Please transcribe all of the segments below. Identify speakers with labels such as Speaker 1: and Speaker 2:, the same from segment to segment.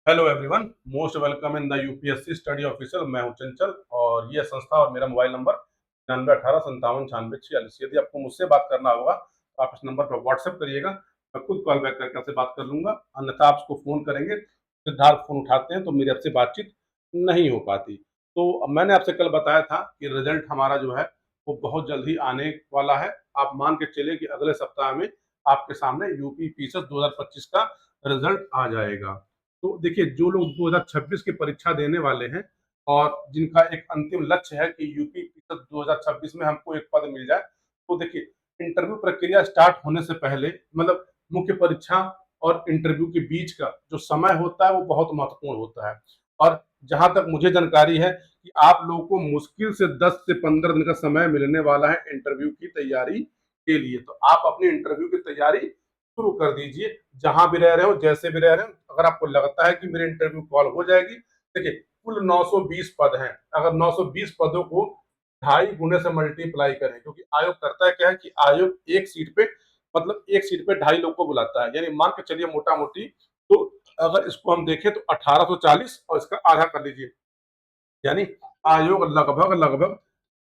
Speaker 1: Hello everyone, most welcome in the UPSC study officer. मैं हूं चंचल और ये संस्था और मेरा मोबाइल नंबर 9918 57 96 46। यदि आपको मुझसे बात करना होगा तो आप इस नंबर पर व्हाट्सएप करिएगा। मैं खुद कॉल बैक करके आपसे बात कर लूंगा, अन्यथा आप उसको फ़ोन करेंगे, सिद्धार्थ फ़ोन उठाते हैं तो मेरी आपसे बातचीत नहीं हो पाती। तो मैंने आपसे कल बताया था कि रिजल्ट हमारा जो है वो बहुत जल्द ही आने वाला है। आप मान के चलिए कि अगले सप्ताह में आपके सामने यूपी पीसीएस 2025 का रिजल्ट आ जाएगा। तो देखिए, जो लोग 2026 की परीक्षा देने वाले हैं और जिनका एक अंतिम लक्ष्य है कि यूपी 2026 में हमको एक पद मिल जाए, तो देखिए, इंटरव्यू प्रक्रिया स्टार्ट होने से पहले मतलब मुख्य परीक्षा और इंटरव्यू के बीच का जो समय होता है वो बहुत महत्वपूर्ण होता है। और जहां तक मुझे जानकारी है कि आप लोगों को मुश्किल से 10 से 15 दिन का समय मिलने वाला है इंटरव्यू की तैयारी के लिए। तो आप अपनी इंटरव्यू की तैयारी शुरू कर दीजिए, जहां भी रह रहे हो, जैसे भी रह रहे हो। अगर आपको लगता है कि मेरी इंटरव्यू कॉल हो जाएगी, देखिए, कुल 920 पद हैं। अगर 920 पदों को 2.5 गुने से मल्टीप्लाई करें, क्योंकि आयोग करता है क्या है कि आयोग एक सीट पे मतलब एक सीट पे 2.5 लोग को बुलाता है, यानी मान के चलिए मोटा मोटी। तो अगर इसको हम देखें तो 1840 और इसका आधा कर लीजिए, यानी आयोग लगभग लगभग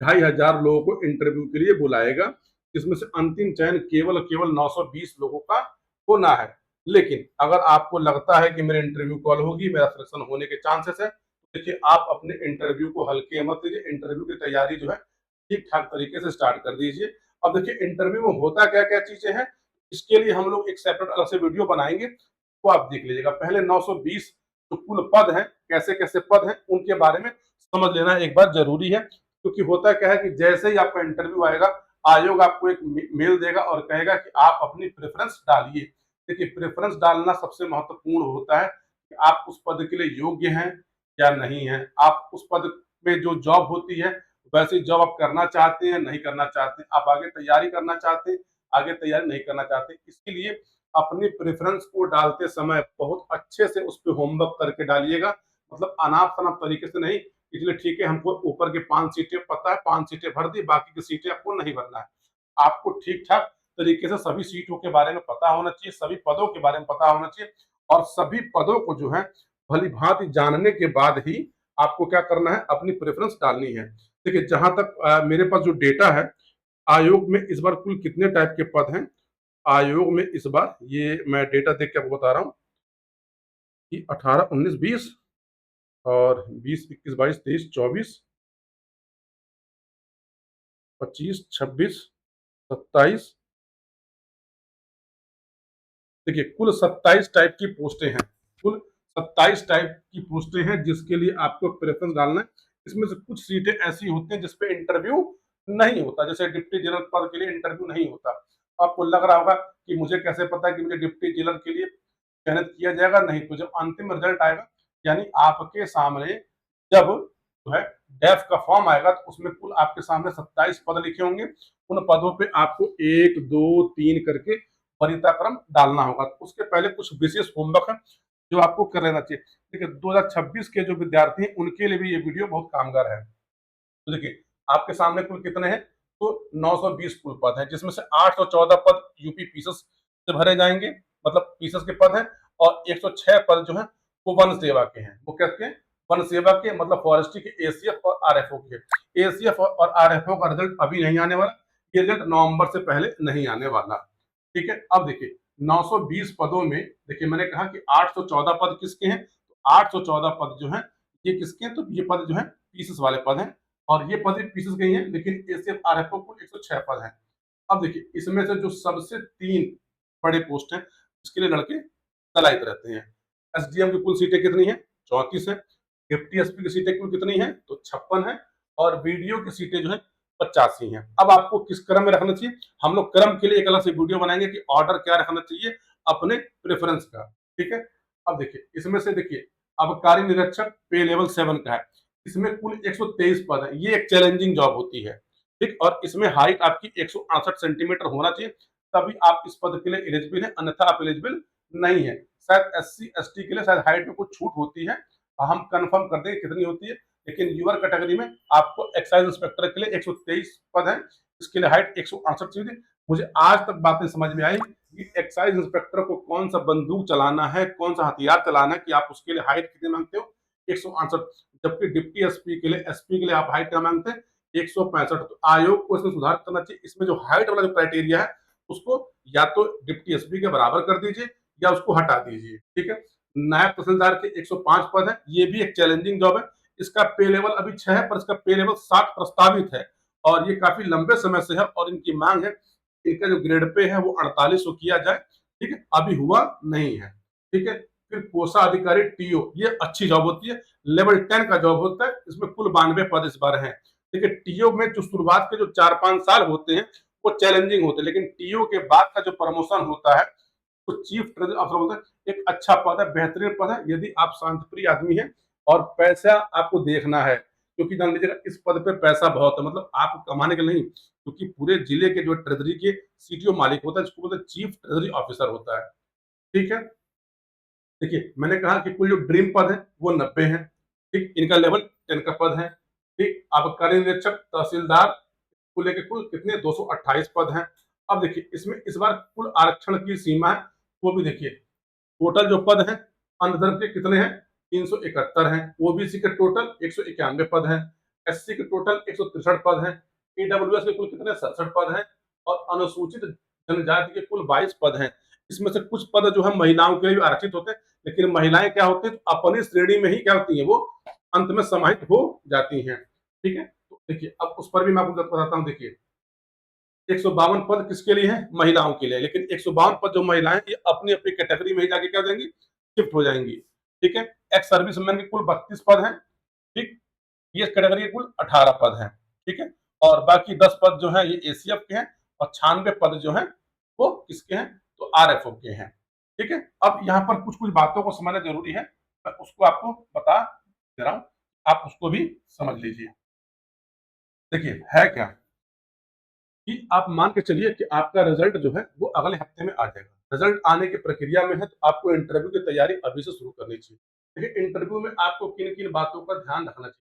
Speaker 1: 2,500 लोगों को इंटरव्यू के लिए बुलाएगा। इसमें से अंतिम चयन केवल केवल 920 लोगों का होना है। लेकिन अगर आपको लगता है कि मेरे इंटरव्यू कॉल होगी, मेरा सिलेक्शन होने के चांसेस है, तो देखिए, आप अपने इंटरव्यू को हल्के मत लीजिए। इंटरव्यू की तैयारी जो है ठीक ठाक तरीके से स्टार्ट कर दीजिए। अब देखिए, इंटरव्यू में होता क्या क्या चीजें हैं, इसके लिए हम लोग एक सेपरेट अलग से वीडियो बनाएंगे, वो आप देख लीजिएगा। पहले 920 जो कुल पद हैं, कैसे कैसे पद हैं, उनके बारे में समझ लेना एक बार जरूरी है। क्योंकि होता क्या है कि जैसे ही आपका इंटरव्यू आएगा, आयोग आपको एक मेल देगा और कहेगा कि आप अपनी प्रेफरेंस डालिए। देखिए, प्रेफरेंस डालना सबसे महत्वपूर्ण होता है कि आप उस पद के लिए योग्य हैं या नहीं है। आप उस पद में जो जॉब होती है वैसी जॉब आप करना चाहते हैं, नहीं करना चाहते, आप आगे तैयारी करना चाहते हैं, आगे तैयारी नहीं करना चाहते। इसके लिए अपनी प्रेफरेंस को डालते समय बहुत अच्छे से उस पर होमवर्क करके डालिएगा। मतलब अनाप शनाप तरीके से नहीं, इसलिए ठीक है, हमको ऊपर के 5 सीटें पता है, 5 सीटें भर दी, बाकी की सीटें आपको नहीं भरना है। आपको ठीक ठाक तरीके से सभी सीटों के बारे में पता होना चाहिए, सभी पदों के बारे में पता होना चाहिए। और सभी पदों को जो है भली भांति जानने के बाद ही आपको क्या करना है, अपनी प्रेफरेंस डालनी है। देखिए, जहां तक मेरे पास जो डेटा है, आयोग में इस बार कुल कितने टाइप के पद हैं। आयोग में इस बार ये मैं डेटा देख के आपको बता रहा हूँ कि 18 19 20 और 20 21 22 23 24 25 26 27। देखिए, कुल 27 टाइप की पोस्टें हैं। कुल 27 टाइप की पोस्टें हैं जिसके लिए आपको प्रेफरेंस डालना है। इसमें से कुछ सीटें ऐसी होती हैं जिसपे इंटरव्यू नहीं होता, जैसे डिप्टी जनरल पद के लिए इंटरव्यू नहीं होता। आपको लग रहा होगा कि मुझे कैसे पता है कि मुझे डिप्टी जनरल के लिए चयनित किया जाएगा। नहीं, तो जब अंतिम रिजल्ट आएगा, यानी आपके सामने जब जो है डेफ का फॉर्म आएगा, तो उसमें कुल आपके सामने 27 पद लिखे होंगे। उन पदों पे आपको 1 2 3 करके वरीयताक्रम डालना होगा। तो उसके पहले कुछ विशेष होमवर्क है जो आपको कर लेना चाहिए। देखिए, 2026 के जो विद्यार्थी हैं उनके लिए भी ये वीडियो बहुत कामगार है। तो देखिए, आपके सामने कुल कितने हैं, तो 920 कुल पद हैं, जिसमें से 814 पद यूपी पीसीएस से भरे जाएंगे, मतलब पीसीएस के पद हैं। और 106 पद जो हैं वो वन सेवा के हैं। वो कहते हैं वन सेवा के, मतलब फॉरेस्ट्री के एसीएफ और आरएफओ के। एसीएफ और आरएफओ का रिजल्ट अभी नहीं आने वाला, ये रिजल्ट नवंबर से पहले नहीं आने वाला। ठीक है, अब देखिए, 920 पदों में देखिए मैंने कहा कि 814 पद किसके हैं, तो 814 पद जो हैं ये किसके हैं, तो ये पद जो है पीसीएस वाले पद हैं। और ये पद पीसीएस के ही हैं, लेकिन एसीएफ आरएफओ कुल 106 पद हैं। अब देखिए, इसमें से जो सबसे 3 बड़े पोस्ट हैं, इसके लिए लड़के तलाइत रहते हैं। एसडीएम की कुल सीटें कितनी हैं, 34 है। डिप्टी एसपी की सीटें कुल कितनी हैं, तो 56 है। और बीडीओ की सीटें जो है 85 हैं। अब आपको किस क्रम में रखना चाहिए, हम लोग क्रम के लिए एक अलग से वीडियो बनाएंगे कि ऑर्डर क्या रखना चाहिए अपने प्रेफरेंस का। ठीक है, अब देखिए, इसमें से देखिए, आबकारी निरीक्षक पे लेवल 7 का है। इसमें कुल 123 पद है। ये एक चैलेंजिंग जॉब होती है। ठीक, और इसमें हाइट आपकी 168 सेंटीमीटर होना चाहिए, तभी आप इस पद के लिए एलिजिबल है, अन्यथा आप एलिजिबल नहीं है। शायद एससी एसटी के लिए शायद हाइट में कुछ छूट होती है, हम कंफर्म कर देंगे कितनी होती है। लेकिन यूआर कैटेगरी में आपको एक्साइज इंस्पेक्टर के लिए 123 पद है, इसके लिए हाइट 168 चाहिए। मुझे आज तक बातें समझ में आई कि एक्साइज इंस्पेक्टर को कौन सा बंदूक चलाना है, कौन सा हथियार चलाना है, कि आप उसके लिए हाइट कितनी मांगते हो, 168। जबकि डिप्टी एसपी के लिए, एसपी के लिए आप हाइट क्या मांगते हैं, 165। तो आयोग को इसमें सुधार करना चाहिए। इसमें जो हाइट वाला जो क्राइटेरिया है उसको या तो डिप्टी एसपी के बराबर कर दीजिए या उसको हटा दीजिए, ठीक है। नायब तहसीलदार के 105 पद है, ये भी एक चैलेंजिंग जॉब है। इसका पे लेवल अभी 6 है, पर इसका पे लेवल 60 प्रस्तावित है और ये काफी लंबे समय से है और इनकी मांग है इनका जो ग्रेड पे है वो 4800 किया जाए, ठीक है। अभी हुआ नहीं है, ठीक है। फिर कोषाधिकारी टीओ, ये अच्छी जॉब होती है, लेवल 10 का जॉब होता है। इसमें कुल 92 पद इस बार है, ठीक है। टीओ में जो शुरुआत के जो 4-5 साल होते हैं वो चैलेंजिंग होते हैं, लेकिन टीओ के बाद का जो प्रमोशन होता है तो चीफ ट्रेजरी ऑफिसर बोलते हैं, एक अच्छा पद है, बेहतरीन पद है, यदि आप शांतिप्रिय आदमी हैं और पैसा आपको देखना है, क्योंकि जान लीजिएगा इस पद पे पैसा बहुत है, मतलब आप कमाने के लिए नहीं, क्योंकि पूरे जिले के जो ट्रेजरी के सीटीओ मालिक होता है जिसको बोलते हैं चीफ ट्रेजरी ऑफिसर होता है, ठीक है। देखिए मैंने कहा कि कुल जो ड्रीम पद है वो 90 है, ठीक। इनका लेवल 10 का पद है, ठीक। अब कार्य निरीक्षक तहसीलदार को लेके कुल कितने 228 पद हैं। अब देखिए इसमें इस बार कुल आरक्षण की सीमा है वो भी देखिए, टोटल जो पद हैं अंधधर्म के कितने हैं, 371 हैं। ओबीसी के टोटल 191 पद हैं। एससी के टोटल 163 पद हैं। ईडब्ल्यूएस के कुल कितने 67 पद हैं और अनुसूचित जनजाति के कुल 22 पद हैं। इसमें से कुछ पद जो है महिलाओं के लिए भी आरक्षित होते हैं, लेकिन महिलाएं क्या होती है अपनी श्रेणी में ही क्या होती है वो अंत में समाहित हो जाती हैं, ठीक है। तो देखिए अब उस पर भी मैं आपको बताता हूँ। देखिए 152 पद किसके लिए है, महिलाओं के लिए, लेकिन 152 पद जो महिलाएं ये अपनी अपनी कैटेगरी में ही जाके क्या हो जाएंगी, शिफ्ट हो जाएंगी, ठीक है। एक्स सर्विसमैन के कुल 32 पद हैं, ठीक। ये कैटेगरी के कुल 18 पद हैं, ठीक है। और बाकी 10 पद जो है ये एसीएफ के हैं और 96 पद जो है वो किसके हैं, तो आरएफओ के हैं, ठीक है। अब यहाँ पर कुछ कुछ बातों को समझना जरूरी है, मैं उसको आपको बता दे रहा हूँ, आप उसको भी समझ लीजिए। देखिए है क्या कि आप मान के चलिए कि आपका रिजल्ट जो है वो अगले हफ्ते में आ जाएगा। रिजल्ट आने की प्रक्रिया में है तो आपको इंटरव्यू की तैयारी अभी से शुरू करनी चाहिए। देखिए इंटरव्यू में आपको किन किन बातों का ध्यान रखना चाहिए।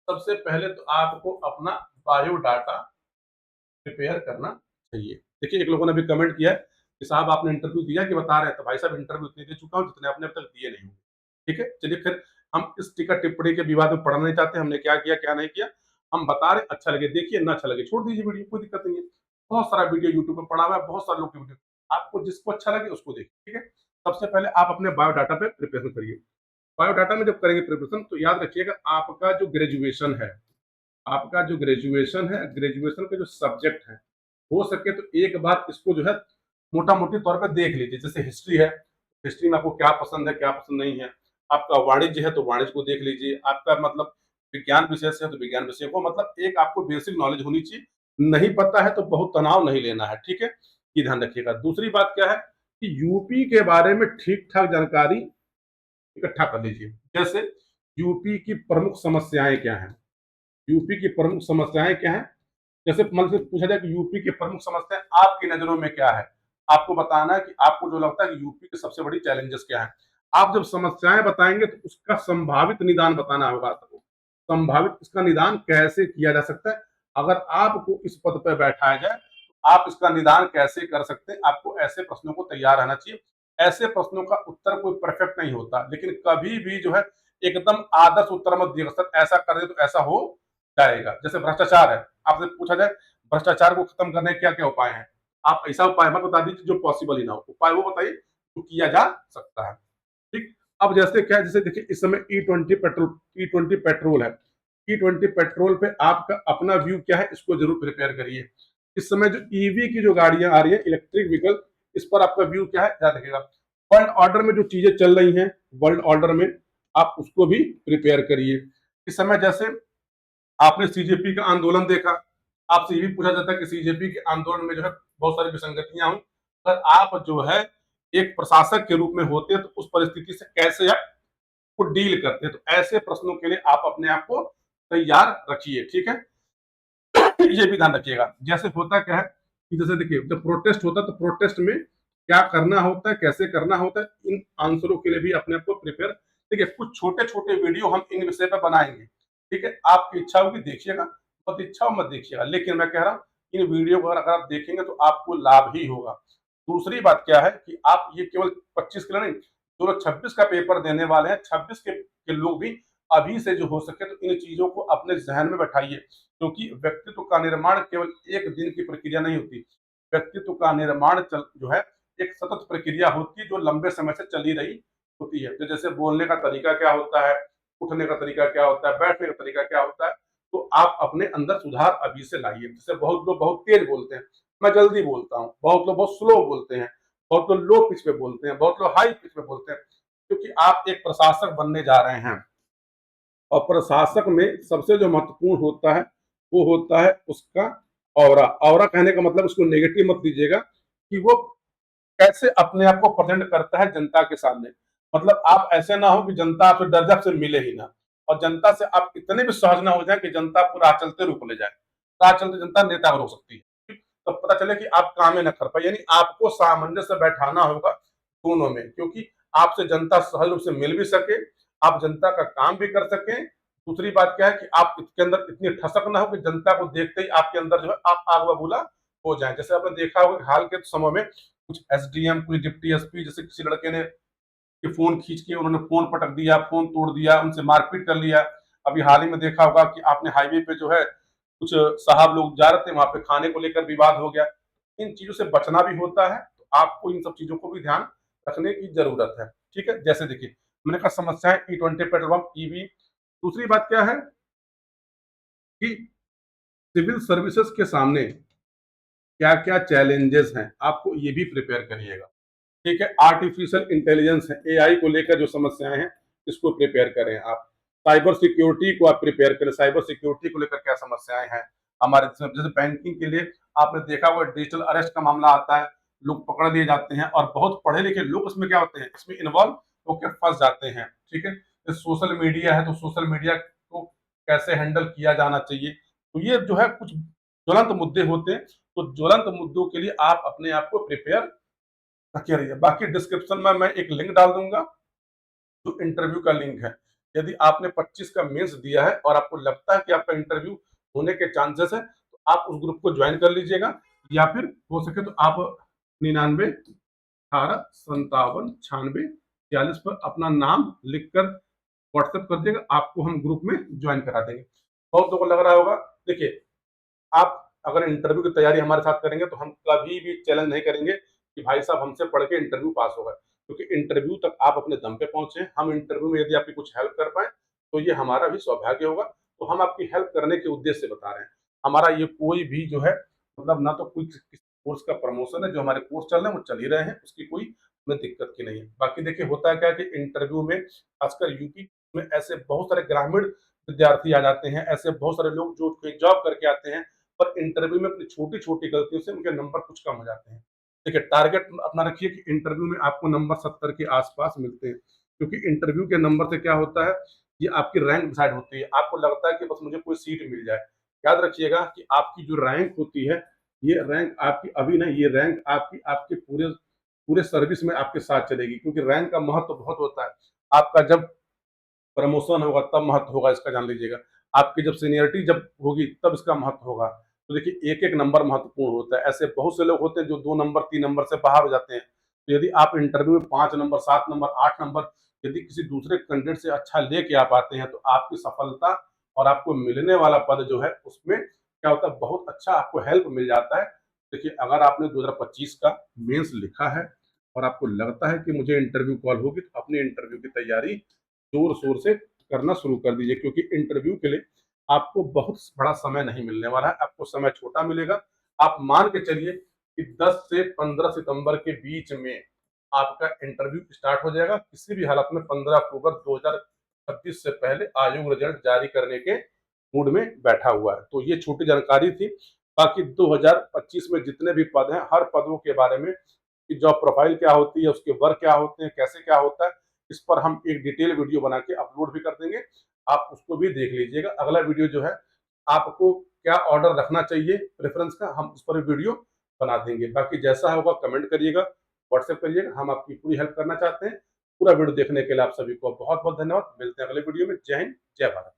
Speaker 1: सबसे पहले तो आपको अपना बायोडाटा प्रिपेयर करना चाहिए। देखिए एक लोगों ने अभी कमेंट किया है कि साहब आपने इंटरव्यू दिया कि बता रहे हैं, तो भाई साहब इंटरव्यू इतने दे चुका हूँ जितने आपने अब तक दिए नहीं होंगे, ठीक है। चलिए फिर हम इस टीका टिप्पणी के विवाद में पढ़ना नहीं चाहते, हमने क्या किया क्या नहीं किया, हम बता रहे, अच्छा लगे देखिए, ना अच्छा लगे छोड़ दीजिए वीडियो, कोई दिक्कत नहीं है। बहुत सारा वीडियो यूट्यूब पर पड़ा हुआ है, बहुत सारे लोग की वीडियो, आपको जिसको अच्छा लगे उसको देखिए, ठीक है। सबसे पहले आप अपने बायोडाटा पे प्रिपरेशन करिए। बायोडाटा में जब करेंगे प्रिपरेशन तो याद रखिएगा आपका जो ग्रेजुएशन है, आपका जो ग्रेजुएशन है, ग्रेजुएशन के जो सब्जेक्ट है, हो सके तो एक बार इसको जो है मोटा मोटी तौर पर देख लीजिए। जैसे हिस्ट्री है, हिस्ट्री में आपको क्या पसंद है क्या पसंद नहीं है। आपका वाणिज्य है तो वाणिज्य को देख लीजिए। आपका मतलब विज्ञान विषय से है तो विज्ञान विषय को, मतलब एक आपको बेसिक नॉलेज होनी चाहिए। नहीं पता है तो बहुत तनाव नहीं लेना है, ठीक है। ये ध्यान रखिएगा। दूसरी बात क्या है कि यूपी के बारे में ठीक ठाक जानकारी इकट्ठा कर लीजिए। जैसे यूपी की प्रमुख समस्याएं क्या हैं, यूपी की प्रमुख समस्याएं क्या हैं। जैसे मन से पूछा जाए कि यूपी की प्रमुख समस्याएं आपकी नजरों में क्या है, आपको बताना है कि आपको जो लगता है कि यूपी की सबसे बड़ी चैलेंजेस क्या है। आप जब समस्याएं बताएंगे तो उसका संभावित निदान बताना होगा आपको। संभावित इसका निदान कैसे किया जा सकता है, अगर आपको इस पद पर बैठाया जाए तो आप इसका निदान कैसे कर सकते हैं। आपको ऐसे प्रश्नों को तैयार रहना चाहिए। ऐसे प्रश्नों का उत्तर कोई परफेक्ट नहीं होता, लेकिन कभी भी जो है एकदम आदर्श उत्तर मत दिएगा सर ऐसा कर दे तो ऐसा हो जाएगा। जैसे भ्रष्टाचार है, आपसे पूछा जाए भ्रष्टाचार को खत्म करने के क्या क्या उपाय हैं, आप ऐसा उपाय मत बता दीजिए जो पॉसिबल ही ना हो, उपाय वो बताइए जो किया जा सकता है, ठीक। अब जैसे क्या है, जैसे देखिए इस समय ई20 पेट्रोल है। ई20 पेट्रोल पे आपका अपना व्यू क्या है, इसको जरूर प्रिपेयर करिए। इस समय जो ईवी की जो गाड़ियां आ रही है, इलेक्ट्रिक व्हीकल, इस पर आपका व्यू क्या है ध्यान रखिएगा। वर्ल्ड ऑर्डर में जो चीजें चल रही हैं, वर्ल्ड ऑर्डर में आप उसको भी प्रिपेयर करिए। इस समय जैसे आपने सीजेपी का आंदोलन देखा, आपसे ये भी पूछा जाता है कि सीजेपी के आंदोलन में जो है बहुत सारी विसंगतियां हुई, पर आप जो है एक प्रशासक के रूप में होते हैं तो उस परिस्थिति से कैसे आप को डील करते हैं। तो ऐसे प्रश्नों के लिए आप अपने आप को तैयार रखिए, ठीक है। ये भी ध्यान रखिएगा। जैसे होता क्या है कि जैसे देखिए जब प्रोटेस्ट होता है तो प्रोटेस्ट में क्या करना होता है, कैसे करना होता है, इन आंसरों के लिए भी अपने आप को प्रिपेयर। देखिए कुछ छोटे छोटे वीडियो हम इन विषय पर बनाएंगे, ठीक है। आपकी इच्छा होगी देखिएगा, मत इच्छा हो मत देखिएगा, लेकिन मैं कह रहा हूँ इन वीडियो को अगर आप देखेंगे तो आपको लाभ ही होगा। दूसरी बात क्या है कि आप ये केवल 25 के लिए नहीं, जो लोग 26 का पेपर देने वाले हैं, 26 के लोग भी अभी से जो हो सके तो इन चीज़ों को अपने ज़हन में बैठाइए, क्योंकि व्यक्तित्व का निर्माण केवल एक दिन की प्रक्रिया नहीं होती। व्यक्तित्व का निर्माण जो है एक सतत प्रक्रिया होती है, जो लंबे समय से चली रही होती है। तो जैसे बोलने का तरीका क्या होता है, उठने का तरीका क्या होता है, बैठने का तरीका क्या होता है, तो आप अपने अंदर सुधार अभी से लाइए। जैसे बहुत लोग बहुत तेज बोलते हैं, मैं जल्दी बोलता हूँ, बहुत लोग बहुत स्लो बोलते हैं, बहुत लोग लो पिच पे बोलते हैं, बहुत लोग हाई पिच पे बोलते हैं, क्योंकि आप एक प्रशासक बनने जा रहे हैं। और प्रशासक में सबसे जो महत्वपूर्ण होता है वो होता है उसका ऑरा। ऑरा कहने का मतलब उसको नेगेटिव मत दीजिएगा, कि वो कैसे अपने आप को प्रेजेंट करता है जनता के सामने। मतलब आप ऐसे ना हो कि जनता आपसे डर जाए, आपसे मिले ही ना, और जनता से आप इतने भी सहज ना हो जाए कि जनता आपको राह चलते रोक ले जाए, राह चलते जनता नेता को रोक सकती है। तो पता चले कि आप काम ही ना कर पाए, यानी आपको सामंजस्य बैठाना होगा दोनों में, क्योंकि आपसे जनता सहज रूप से मिल भी सके, आप जनता का काम भी कर सकें। दूसरी बात क्या है कि आप इसके अंदर इतनी ठसक ना हो कि जनता को देखते ही आपके अंदर जो है आप आग बबूला हो जाए। जैसे आपने देखा होगा हाल के समय में कुछ एसडीएम, कुछ डिप्टी एसपी, जैसे किसी लड़के ने कि फोन खींच के उन्होंने फोन पटक दिया, फोन तोड़ दिया, उनसे मारपीट कर लिया। अभी हाल ही में देखा होगा कि आपने हाईवे पे जो है कुछ साहब लोग जा रहे थे, वहां पे खाने को लेकर विवाद हो गया। इन चीजों से बचना भी होता है, तो आपको इन सब चीजों को भी ध्यान रखने की जरूरत है। ठीक है, जैसे देखिए मैंने कहा समस्याएं E20 पेट्रोल पंप, ईवी। दूसरी बात क्या है कि सिविल सर्विसेज के सामने क्या क्या चैलेंजेस हैं, आपको ये भी प्रिपेयर करिएगा। ठीक है, आर्टिफिशियल इंटेलिजेंस है, एआई को लेकर जो समस्याएं हैं इसको प्रिपेयर करें आप। साइबर सिक्योरिटी को आप प्रिपेयर करें, साइबर सिक्योरिटी को लेकर क्या समस्याएं हैं हमारे देश में। जैसे बैंकिंग के लिए आपने देखा होगा डिजिटल अरेस्ट का मामला आता है, लोग पकड़ लिए जाते हैं और बहुत पढ़े लिखे लोग इसमें क्या होते हैं, इसमें इन्वॉल्व होकर फंस जाते हैं। ठीक है, सोशल मीडिया है तो सोशल मीडिया को कैसे हैंडल किया जाना चाहिए, तो ये जो है कुछ ज्वलंत मुद्दे होते हैं। तो ज्वलंत मुद्दों के लिए आप अपने आप को प्रिपेयर रखे रहिए। बाकी डिस्क्रिप्शन में मैं एक लिंक डाल दूंगा, जो इंटरव्यू का लिंक है। यदि आपने 25 का मेंस दिया है और आपको लगता है कि आपका इंटरव्यू होने के चांसेस है, तो आप उस ग्रुप को ज्वाइन कर लीजिएगा, या फिर हो सके तो आप 99 18 57 96 46 पर अपना नाम लिखकर व्हाट्सएप कर दिएगा, आपको हम ग्रुप में ज्वाइन करा देंगे। बहुत लोगों को लग रहा होगा, देखिए आप अगर इंटरव्यू की तैयारी हमारे साथ करेंगे तो हम कभी भी चैलेंज नहीं करेंगे कि भाई साहब हमसे पढ़ के इंटरव्यू पास होगा, क्योंकि इंटरव्यू तक आप अपने दम पे पहुंचे। हम इंटरव्यू में यदि आपकी कुछ हेल्प कर पाए तो ये हमारा भी सौभाग्य होगा। तो हम आपकी हेल्प करने के उद्देश्य से बता रहे हैं। हमारा ये कोई भी जो है मतलब ना तो कोई किसी कोर्स का प्रमोशन है, जो हमारे कोर्स चल रहे हैं वो चल ही रहे हैं, उसकी कोई हमें दिक्कत की नहीं है। बाकी देखिए होता है क्या कि इंटरव्यू में खासकर यूपी में ऐसे बहुत सारे ग्रामीण विद्यार्थी आ जाते हैं, ऐसे बहुत सारे लोग जो कोई जॉब करके आते हैं, पर इंटरव्यू में अपनी छोटी-छोटी गलतियों से उनके नंबर कुछ कम हो जाते हैं। देखिए टारगेट अपना रखिए कि इंटरव्यू में आपको नंबर 70 के आस-पास मिलते हैं, क्योंकि इंटरव्यू के नंबर से क्या होता है, ये आपकी रैंक डिसाइड होती है। आपको लगता है कि बस मुझे कोई सीट मिल जाए। याद रखिएगा कि आपकी जो रैंक होती है, ये रैंक आपकी अभी नहीं, ये रैंक आपकी आपके पूरे पूरे सर्विस में आपके साथ चलेगी, क्योंकि रैंक का महत्व बहुत होता है। आपका जब प्रमोशन होगा तब महत्व होगा इसका, जान लीजिएगा। आपकी जब सीनियरिटी जब होगी तब इसका महत्व होगा। तो देखिए एक-एक नंबर महत्वपूर्ण होता है। ऐसे बहुत से लोग होते हैं जो 2 नंबर 3 नंबर से बाहर हो जाते हैं। तो यदि आप इंटरव्यू में 5 नंबर 7 नंबर 8 नंबर यदि किसी दूसरे कैंडिडेट से अच्छा लेके आप आते हैं, तो आपकी सफलता और आपको मिलने वाला पद जो है उसमें क्या होता है, बहुत अच्छा आपको हेल्प मिल जाता है। देखिए अगर आपने 2025 का मेंस लिखा है और आपको लगता है कि मुझे इंटरव्यू कॉल होगी, तो अपनी इंटरव्यू की तैयारी जोर शोर से करना शुरू कर दीजिए, क्योंकि इंटरव्यू के लिए आपको बहुत बड़ा समय नहीं मिलने वाला है, आपको समय छोटा मिलेगा। आप मान के चलिए कि 10 से 15 सितंबर के बीच में आपका इंटरव्यू स्टार्ट हो जाएगा। किसी भी हालत में 15 अक्टूबर 2026 से पहले आयोग रिजल्ट जारी करने के मूड में बैठा हुआ है। तो ये छोटी जानकारी थी। बाकी 2025 में जितने भी पद हैं, हर पदों के बारे में कि जॉब प्रोफाइल क्या होती है, उसके वर्क क्या होते हैं, कैसे क्या होता है, इस पर हम एक डिटेल वीडियो बना के अपलोड भी कर देंगे। आप उसको भी देख लीजिएगा। अगला वीडियो जो है आपको क्या ऑर्डर रखना चाहिए प्रेफ़रेंस का, हम उस पर वीडियो बना देंगे। बाकी जैसा होगा कमेंट करिएगा, व्हाट्सएप करिएगा, हम आपकी पूरी हेल्प करना चाहते हैं। पूरा वीडियो देखने के लिए आप सभी को बहुत-बहुत धन्यवाद। मिलते हैं अगले वीडियो में। जय हिंद, जय भारत।